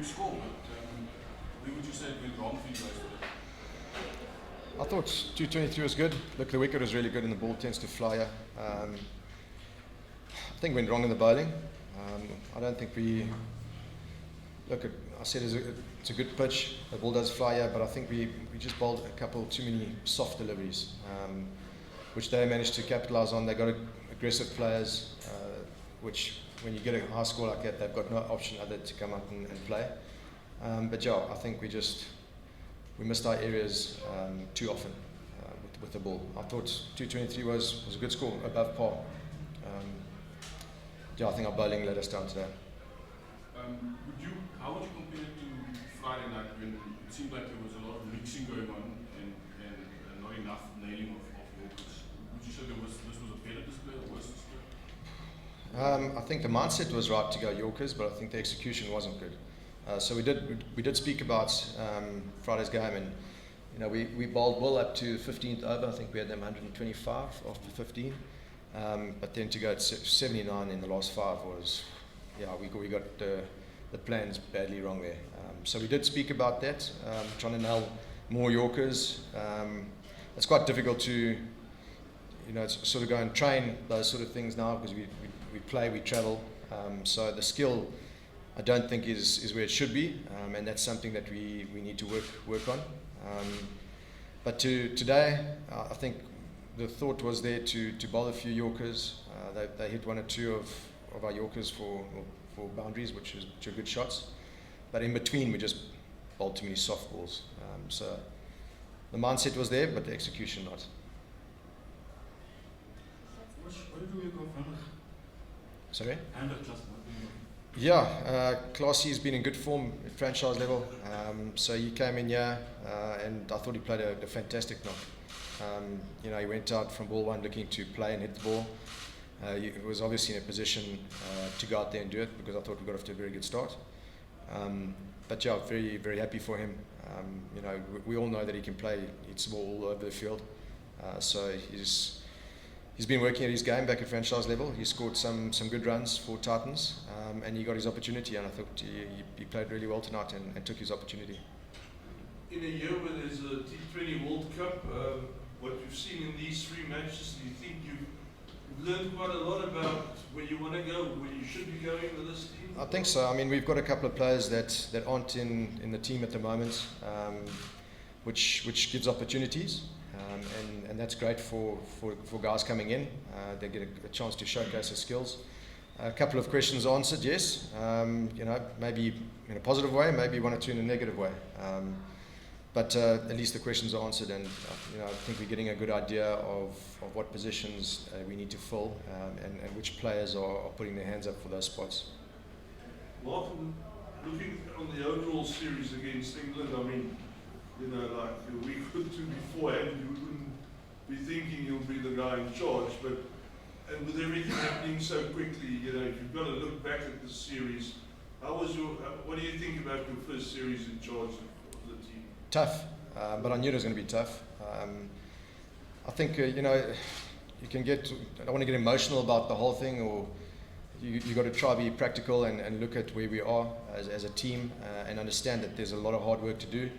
score, but where would you say it went wrong for you guys today? I thought T20I was good. Look, the wicket was really good and the ball tends to fly. I think went wrong in the bowling. I don't think we... Look, I said it's a good pitch, the ball does fly, but I think we just bowled a couple too many soft deliveries, which they managed to capitalise on. They got aggressive players, which when you get a high score like that, they've got no option other to come up and play. But yeah, I think we missed our areas too often with the ball. I thought T20I was a good score, above par. I think our bowling let us down today. How would you compare it to Friday night when it seemed like there was a lot of mixing going on and not enough nailing of Yorkers? Would you say this was a better display or worse display? I think the mindset was right to go Yorkers, but I think the execution wasn't good. So we did speak about Friday's game, and we bowled well up to 15th over. I think we had them 125 after 15, but then to go at 79 in the last 5 was, we got the plans badly wrong there. So we did speak about that, trying to nail more Yorkers. It's quite difficult to sort of go and train those sort of things now because we play, we travel. So the skill, I don't think is where it should be, and that's something that we need to work on. But today, I think the thought was there to bowl a few Yorkers. They hit 1 or 2 of our Yorkers for boundaries, which are good shots. But in between, we just bowled too many soft balls. So the mindset was there, but the execution not. What do you go from? Sorry? And adjustment. Yeah, Classie's been in good form at franchise level. So he came in here, and I thought he played a fantastic knock. He went out from ball 1 looking to play and hit the ball. He was obviously in a position to go out there and do it because I thought we got off to a very good start. But yeah, very, very happy for him. We all know that he can play, hits the ball all over the field. So he's been working at his game back at franchise level. He scored some good runs for Titans, and he got his opportunity, and I thought he played really well tonight and took his opportunity. In a year where there's a T20I World Cup, what you've seen in these 3 matches, do you think you've learned quite a lot about where you want to go, where you should be going with this team? I think so. I mean, we've got a couple of players that aren't in the team at the moment, which gives opportunities. And that's great for guys coming in. They get a chance to showcase their skills. A couple of questions answered, yes. Maybe in a positive way, maybe 1 or 2 in a negative way. But at least the questions are answered, and I think we're getting a good idea of what positions we need to fill, and which players are putting their hands up for those spots. Martin, looking on the overall series against England, I mean, like a week or 2 beforehand, you wouldn't be thinking you'll be the guy in charge, and with everything happening so quickly, if you've got to look back at the series, what do you think about your first series in charge of the team? Tough, but I knew it was going to be tough. I think, you can get, I don't want to get emotional about the whole thing, or you got to try to be practical and look at where we are as a team, and understand that there's a lot of hard work to do.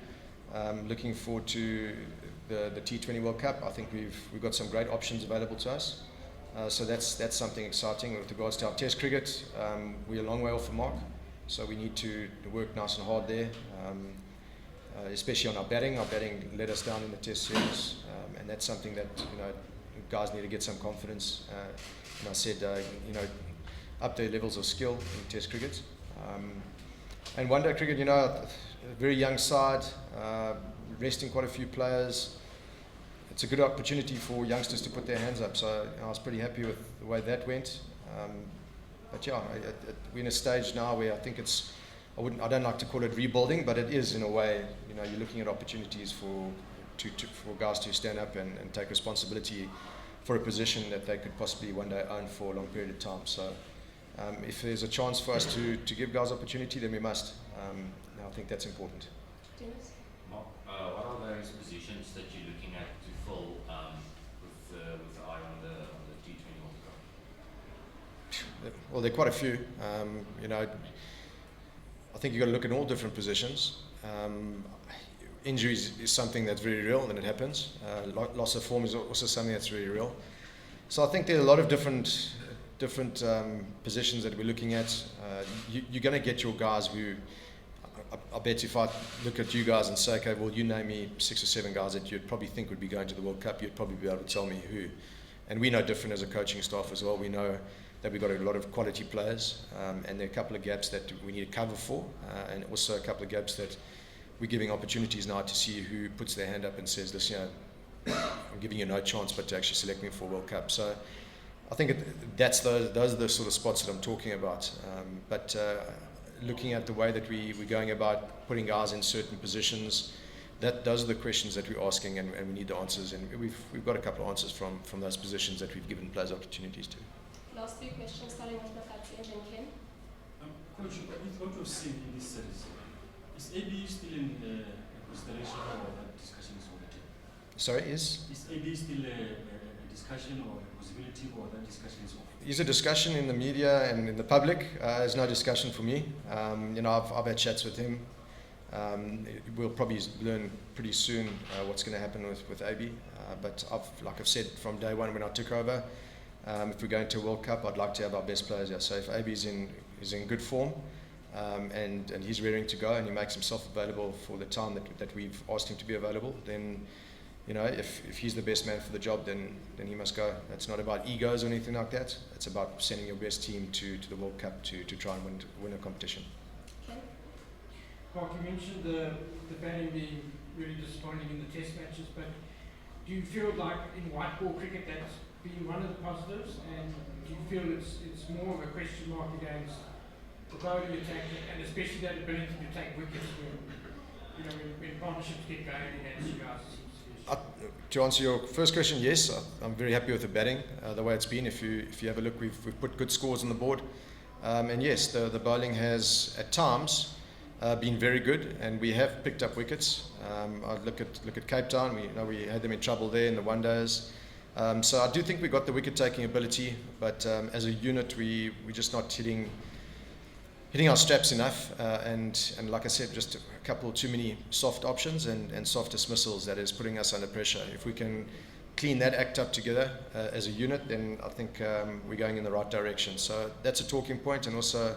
Looking forward to the T20I World Cup. I think we've got some great options available to us. So that's something exciting. With regards to our Test cricket, we're a long way off the mark, so we need to work nice and hard there, especially on our batting. Our batting let us down in the Test series, and that's something that guys need to get some confidence. And I said, up their levels of skill in Test cricket. And one-day cricket, a very young side, resting quite a few players. It's a good opportunity for youngsters to put their hands up, so I was pretty happy with the way that went. But yeah, we're in a stage now where I think I don't like to call it rebuilding, but it is in a way. You're looking at opportunities for guys to stand up and take responsibility for a position that they could possibly one day own for a long period of time. So if there's a chance for us to give guys opportunity, then we must. I think that's important. Dennis? Mark, what are those positions that you're looking at to fill with the eye on the T20 World Cup? Well, there are quite a few. I think you've got to look at all different positions. Injuries is something that's very real and it happens. Loss of form is also something that's very real. So I think there are a lot of different positions that we're looking at. You're going to get your guys who, I bet if I look at you guys and say, okay, well, you name me 6 or 7 guys that you'd probably think would be going to the World Cup, you'd probably be able to tell me who. And we know different as a coaching staff as well. We know that we've got a lot of quality players, and there are a couple of gaps that we need to cover for, and also a couple of gaps that we're giving opportunities now to see who puts their hand up and says, listen, I'm giving you no chance but to actually select me for World Cup. So I think those are the sort of spots that I'm talking about. But looking at the way that we're going about putting guys in certain positions, those are the questions that we're asking, and we need the answers. And we've got a couple of answers from those positions that we've given players opportunities to. Last 3 questions, starting with Proteas and then Ken. Coach, with what we've seen in this series, is AB still in consideration or that discussion is on the table? Sorry, is AB still a discussion or a possibility or that discussion is off? Is a discussion in the media and in the public. There's no discussion for me. I've had chats with him. We'll probably learn pretty soon what's going to happen with AB. But like I've said from day one when I took over, if we're going to a World Cup, I'd like to have our best players here. So if AB is in good form and he's raring to go and he makes himself available for the time that we've asked him to be available, then if he's the best man for the job, then he must go. It's not about egos or anything like that. It's about sending your best team to the World Cup to try and win a competition. Ken? Mark, you mentioned the batting being really disappointing in the test matches, but do you feel like in white ball cricket that's been one of the positives, and do you feel it's more of a question mark against the bowling attack, and especially that ability to take wickets when partnerships get going against you guys? To answer your first question, yes, I'm very happy with the batting, the way it's been. If you have a look, we've put good scores on the board, and yes, the bowling has at times been very good, and we have picked up wickets. I look at Cape Town. We had them in trouble there in the one days. So I do think we got the wicket taking ability, but as a unit, we're just not hitting our straps enough, and like I said, just a couple too many soft options and soft dismissals that is putting us under pressure. If we can clean that act up together as a unit, then I think we're going in the right direction. So that's a talking point, and also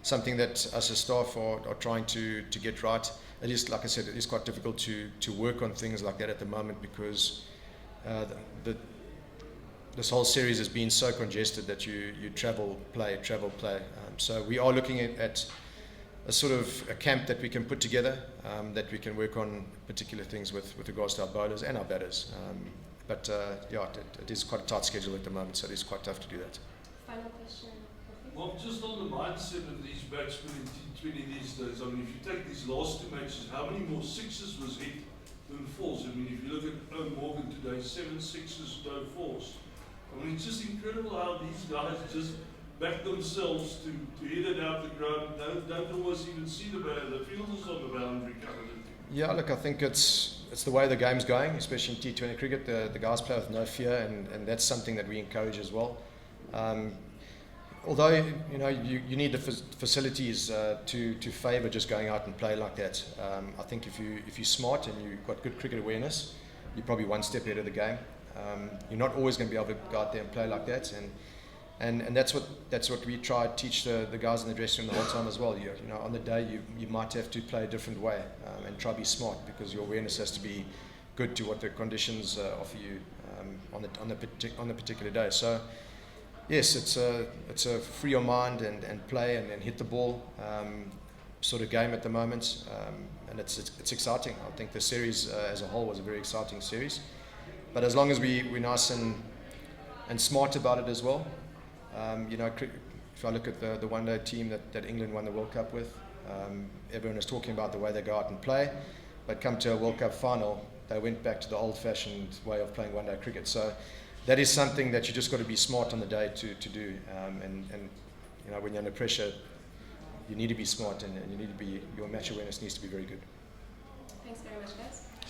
something that us as staff are trying to get right. It is, like I said, it is quite difficult to work on things like that at the moment because this whole series has been so congested that you travel, play. So we are looking at a sort of a camp that we can put together, that we can work on particular things with regards to our bowlers and our batters. But it is quite a tight schedule at the moment, so it is quite tough to do that. Final question. Well, just on the mindset of these batsmen in T20 these days, I mean, if you take these last 2 matches, how many more sixes was hit than fours? I mean, if you look at Owen Morgan today, 7 sixes, no fours. I mean, it's just incredible how these guys just back themselves to hit it out the ground. Don't always even see the fielders on the boundary kind of thing. Yeah, look, I think it's the way the game's going, especially in T20 cricket. The guys play with no fear, and that's something that we encourage as well. Although you need the facilities to favour just going out and play like that. I think if you're smart and you've got good cricket awareness, you're probably one step ahead of the game. You're not always going to be able to go out there and play like that, and that's what we try to teach the guys in the dressing room the whole time as well. On the day you might have to play a different way and try to be smart because your awareness has to be good to what the conditions offer you on the particular day. So yes, it's a free your mind and play and hit the ball sort of game at the moment, and it's exciting. I think the series as a whole was a very exciting series. But as long as we're nice and smart about it as well, if I look at the one-day team that England won the World Cup with, everyone is talking about the way they go out and play, but come to a World Cup final, they went back to the old-fashioned way of playing one-day cricket. So that is something that you just got to be smart on the day to do, and when you're under pressure, you need to be smart and you need to be, your match awareness needs to be very good. Thanks very much, guys.